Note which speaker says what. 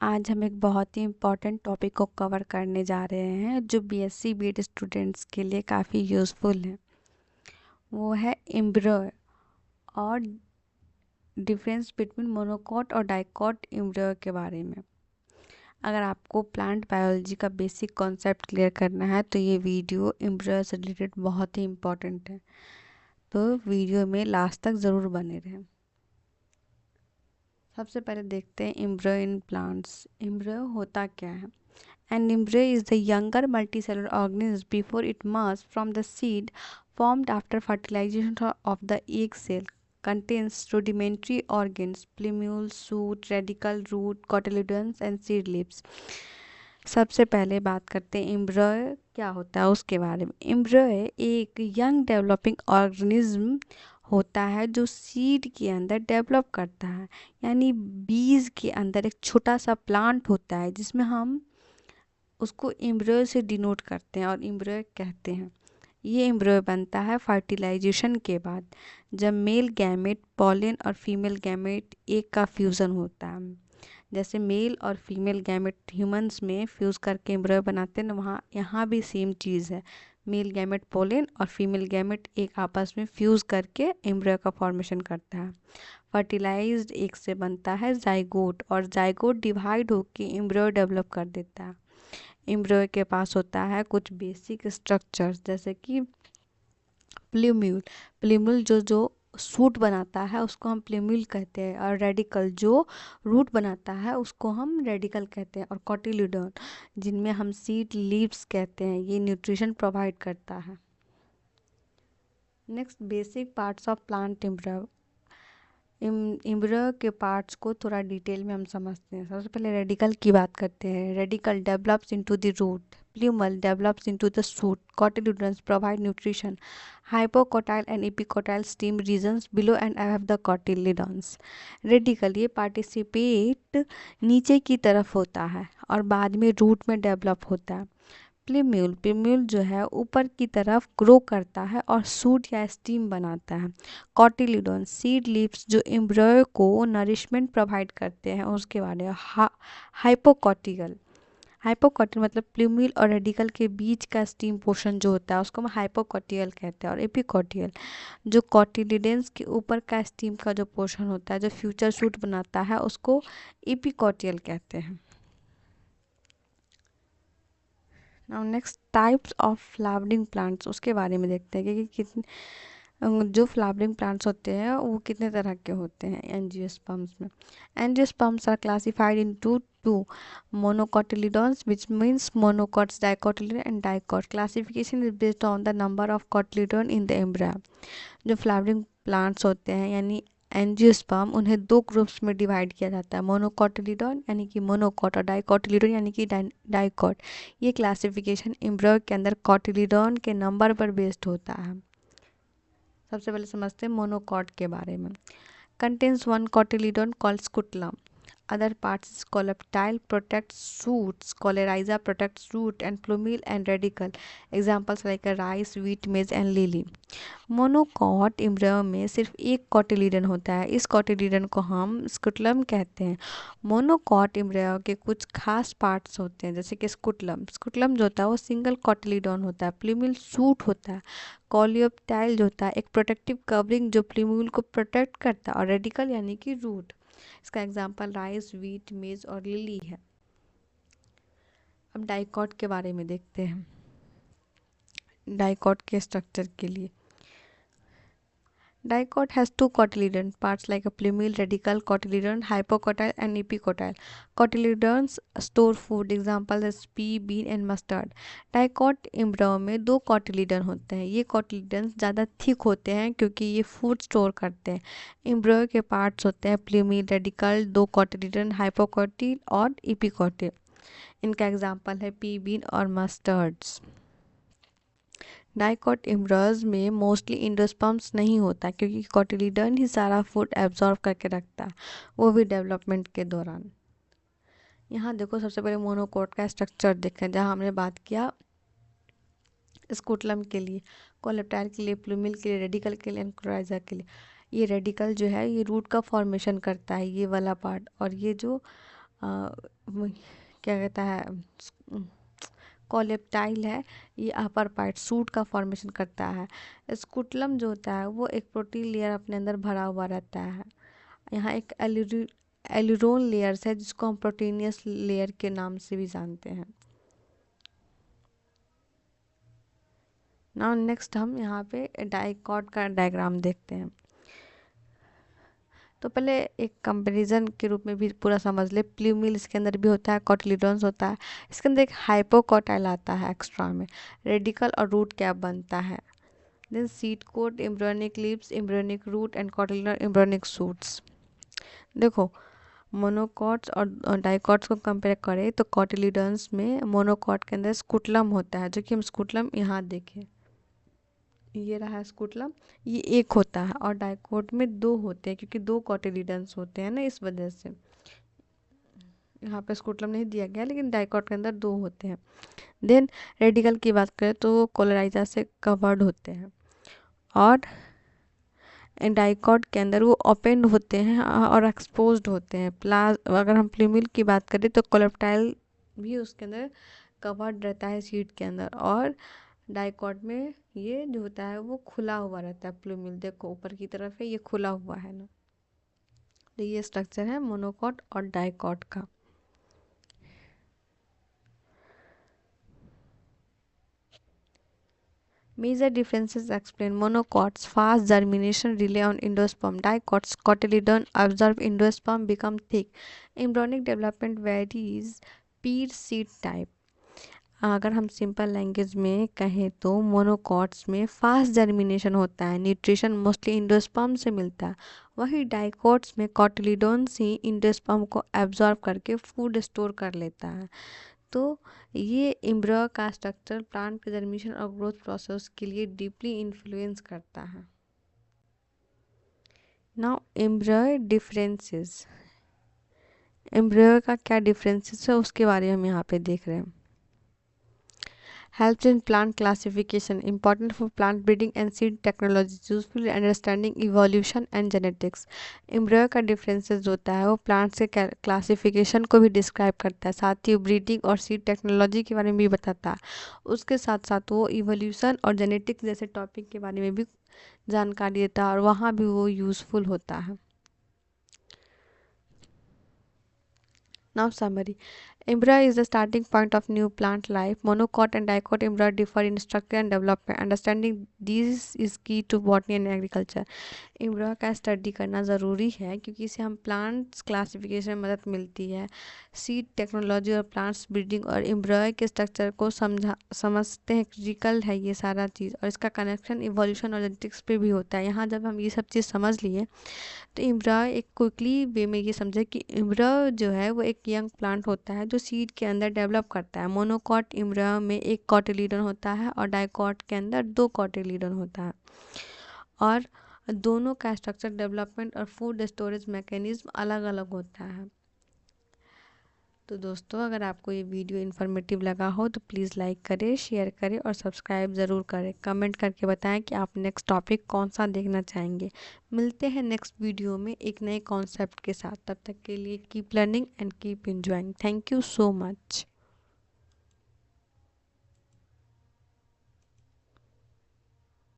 Speaker 1: आज हम एक बहुत ही इम्पोर्टेंट टॉपिक को कवर करने जा रहे हैं जो बीएससी बीएड स्टूडेंट्स के लिए काफ़ी यूज़फुल है। वो है एम्ब्रयो और डिफरेंस बिटवीन मोनोकॉट और डाइकॉट एम्ब्रयो के बारे में। अगर आपको प्लांट बायोलॉजी का बेसिक कॉन्सेप्ट क्लियर करना है तो ये वीडियो एम्ब्रयो से रिलेटेड बहुत ही इम्पोर्टेंट है, तो वीडियो में लास्ट तक ज़रूर बने रहें। सबसे पहले देखते हैं एम्ब्रयो इन प्लांट्स। एम्ब्रयो होता क्या है? An embryo is the younger multicellular organism before it emerges from the seed formed after fertilization of the egg cell. Contains rudimentary organs, plumule, shoot, radicle, root, cotyledons and seed leaves. सबसे पहले बात करते हैं embryo क्या होता है उसके बारे में। एम्ब्रयो एक यंग डेवलपिंग ऑर्गेनिज्म होता है जो सीड के अंदर डेवलप करता है, यानी बीज के अंदर एक छोटा सा प्लांट होता है जिसमें हम उसको एम्ब्रयो से डिनोट करते हैं और एम्ब्रयो कहते हैं। ये एम्ब्रयो बनता है फर्टिलाइजेशन के बाद, जब मेल गैमेट पॉलन और फीमेल गैमेट एक का फ्यूज़न होता है। जैसे मेल और फीमेल गैमेट ह्यूमंस में फ्यूज़ करके एम्ब्रयो बनाते हैं ना, वहाँ यहाँ भी सेम चीज़ है। मेल गैमेट पोलन और फीमेल गैमेट एक आपस में फ्यूज़ करके एम्ब्रयो का फॉर्मेशन करता है। फर्टिलाइज्ड एग से बनता है जाइगोट और जाइगोट डिवाइड होकर एम्ब्रयो डेवलप कर देता है। एम्ब्रयो के पास होता है कुछ बेसिक स्ट्रक्चर्स जैसे कि प्ल्यूम्यूल। प्ल्यूम्यूल जो सूट बनाता है उसको हम प्ल्यूम्यूल कहते हैं, और रेडिकल जो रूट बनाता है उसको हम रेडिकल कहते हैं, और कॉटिल्यूडन जिनमें हम सीड लीव्स कहते हैं, ये न्यूट्रिशन प्रोवाइड करता है। Next, basic parts of plant embryo. Embryo के पार्ट्स को थोड़ा डिटेल में हम समझते हैं। सबसे पहले रेडिकल की बात करते हैं। Radicle develops into the root, plumule develops into the shoot, cotyledons provide nutrition, hypocotyl and epicotyl stem regions below and above the cotyledons। Radicle ये पार्टिसिपेट नीचे की तरफ होता है और बाद में रूट में डेवलप होता है। प्ल्यूम्यूल प्ल्यूम्यूल जो है ऊपर की तरफ ग्रो करता है और सूट या स्टीम बनाता है। कॉटिल्यूडन सीड लीव्स जो एम्ब्रयो को नरिशमेंट प्रोवाइड करते हैं उसके बारे में। हाइपोकॉटिकल हाइपोकॉटिल मतलब प्ल्यूम्यूल और रेडिकल के बीच का स्टीम पोर्शन जो होता है उसको हम हाइपोकॉटियल कहते हैं। और एपिकॉटियल जो कॉटिलिडेंस के ऊपर का स्टीम का जो पोर्शन होता है जो फ्यूचर सूट बनाता है उसको एपिकॉटियल कहते हैं। Now next, types of flowering plants, उसके बारे में देखते हैं कि कितने जो फ्लावरिंग प्लांट्स होते हैं वो कितने तरह के होते हैं एंजियोस्पर्म्स में। Angiosperms are classified into two, monocotyledons which means monocots, dicotyledon and dicot. Classification is based on the number of cotyledon in the embryo. जो फ्लावरिंग प्लांट्स होते हैं यानी एंजियोस्पर्म, उन्हें दो ग्रुप्स में डिवाइड किया जाता है, मोनोकोटिलीडन यानी कि मोनोकॉट और डाइकोटिलीडन यानी कि डाइकॉट। ये क्लासिफिकेशन एम्ब्रियो के अंदर कोटिलीडन के नंबर पर बेस्ड होता है। सबसे पहले समझते हैं मोनोकॉट के बारे में। Contains one cotyledon called scutellum, other parts is coleoptile protects shoots, coleorhiza protects root and plumule and radicle, examples like a rice, wheat, maize and lily। Monocot embryo में सिर्फ एक कोटिलीडन होता है, इस कोटिलीडन को हम स्कुटलम कहते हैं। मोनोकॉट एम्ब्रियो के कुछ खास पार्ट्स होते हैं जैसे कि स्कुटलम स्कुटलम जो होता है वो सिंगल कोटिलीडन होता है, प्ल्यूम्यूल सूट होता है, कोलियोप्टाइल जो होता है एक प्रोटेक्टिव कवरिंग जो प्ल्यूम्यूल को प्रोटेक्ट करता है, और रेडिकल यानी कि रूट। इसका एग्जाम्पल राइस, व्हीट, मेज और लिली है। अब डाइकॉट के बारे में देखते हैं। डाइकॉट के स्ट्रक्चर के लिए dicot has two cotyledon parts like a plumule, radical, cotyledon, hypocotyle and epicotyle. Cotyledons store food, example is pea, bean and mustard। dicot embryo में दो cotyledon होते हैं, ये cotyledons ज़्यादा थिक होते हैं क्योंकि ये फूड स्टोर करते हैं। embryo के पार्ट्स होते हैं plumule, radical, दो cotyledon, hypocotyle और epicotyle। इनका एग्जाम्पल है पी, बीन और मस्टर्ड्स। डाइकॉट एम्ब्रियोज में मोस्टली एंडोस्पर्म्स नहीं होता क्योंकि कोटिलीडन ही सारा फूड एब्जॉर्ब करके रखता है, वो भी डेवलपमेंट के दौरान। यहाँ देखो सबसे पहले मोनोकॉट का स्ट्रक्चर देखें, जहाँ हमने बात किया स्कुटलम के लिए, कोलेप्टाइल के लिए, प्लूमिल के लिए, रेडिकल के लिए एंड कोलेओरिजा के लिए। ये रेडिकल जो है ये रूट का फॉर्मेशन करता है, ये वाला पार्ट, और ये जो क्या कहता है, कोलेप्टाइल है, ये अपर पार्ट सूट का फॉर्मेशन करता है। स्कुटलम जो होता है वो एक प्रोटीन लेयर अपने अंदर भरा हुआ रहता है। यहाँ एक एलिरोन लेयर्स है जिसको हम प्रोटीनियस लेयर के नाम से भी जानते हैं। नाउ नेक्स्ट हम यहाँ पे डाइकॉट का डायग्राम देखते हैं। तो पहले एक कंपैरिजन के रूप में भी पूरा समझ ले। प्लूमिल इसके अंदर भी होता है, कॉटिलीडॉन्स होता है, इसके अंदर एक हाइपोकॉटाइल आता है एक्स्ट्रा में, रेडिकल और रूट कैप बनता है। Then seed coat, embryonic leaves, embryonic root and cotyledon, embryonic shoots. देखो मोनोकॉट्स और डाइकॉट्स को कंपेयर करें तो कॉटिलीडॉन्स में मोनोकॉट के अंदर स्कुटलम होता है, जो कि हम स्कुटलम यहाँ देखें, ये रहा स्कुटलम, ये एक होता है, और डाइकोट में दो होते हैं क्योंकि दो कॉटिलीडन्स होते हैं ना, इस वजह से यहाँ पे स्कुटलम नहीं दिया गया, लेकिन डाइकोट के अंदर दो होते हैं। देन रेडिकल की बात करें तो वो कोलेराइजा से कवर्ड होते हैं, और डाइकोट के अंदर वो ओपन होते हैं और एक्सपोज्ड होते हैं। अगर हम प्लूमिल की बात करें तो कोलेप्टाइल भी उसके अंदर कवर्ड रहता है सीड के अंदर, और डाइकॉट में ये जो होता है वो खुला हुआ रहता है। प्लूमिल देखो ऊपर की तरफ है, ये खुला हुआ है ना। तो ये स्ट्रक्चर है मोनोकॉट और डाइकॉट का। Major differences explain: monocots fast germination, rely on endosperm. Dicots cotyledon absorb endosperm, become thick. Embryonic development varies per seed type. अगर हम सिंपल लैंग्वेज में कहें तो मोनोकॉट्स में फास्ट जर्मिनेशन होता है, न्यूट्रिशन मोस्टली इंडोस्पर्म से मिलता है। वही डाइकोट्स में कॉटिलीडोन्स ही इंडोस्पर्म को एब्जॉर्ब करके फूड स्टोर कर लेता है। तो ये एम्ब्रियो का स्ट्रक्चर प्लांट के जर्मिनेशन और ग्रोथ प्रोसेस के लिए डीपली इन्फ्लुएंस करता है। नाउ एम्ब्रियो डिफरेंसेस, एम्ब्रियो का क्या डिफरेंसेस है उसके बारे में हम यहाँ पे देख रहे हैं। Helps in plant classification, important for plant breeding and seed technology, useful in understanding evolution and genetics. Embryo का डिफरेंसेस होता है वो प्लांट्स के क्लासिफिकेशन को भी डिस्क्राइब करता है, साथ ही ब्रीडिंग और सीड टेक्नोलॉजी के बारे में भी बताता है। उसके साथ साथ वो इवोल्यूशन और जेनेटिक्स जैसे टॉपिक के बारे में भी जानकारी देता है, और वहाँ भी वो यूज़फुल होता है। Now summary. Embryo is the starting point of new plant life. Monocot and dicot embryo differ in structure and development. Understanding these is key to botany and agriculture. Embryo का स्टडी करना ज़रूरी है क्योंकि इससे हम plants classification में मदद मिलती है, सीड टेक्नोलॉजी और प्लांट्स ब्रीडिंग और एम्ब्रियो के स्ट्रक्चर को समझते हैं। क्रिटिकल है ये सारा चीज़, और इसका कनेक्शन इवोल्यूशन और जेनेटिक्स पे भी होता है। यहाँ जब हम ये सब चीज़ समझ लिए तो एम्ब्रियो एक क्विकली वे में ये समझे कि एम्ब्रियो जो है वो एक यंग प्लांट होता है जो सीड के अंदर डेवलप करता है। मोनोकॉट एम्ब्रियो में एक कॉटिलीडन होता है और डाइकॉट के अंदर दो कॉटिलीडन होता है, और दोनों का स्ट्रक्चर, डेवलपमेंट और फूड स्टोरेज मैकेनिज्म अलग अलग होता है। तो दोस्तों अगर आपको ये वीडियो इन्फॉर्मेटिव लगा हो तो प्लीज़ लाइक करें, शेयर करें और सब्सक्राइब ज़रूर करें। कमेंट करके बताएं कि आप नेक्स्ट टॉपिक कौन सा देखना चाहेंगे। मिलते हैं नेक्स्ट वीडियो में एक नए कॉन्सेप्ट के साथ। तब तक के लिए keep learning and keep enjoying. Thank you so much.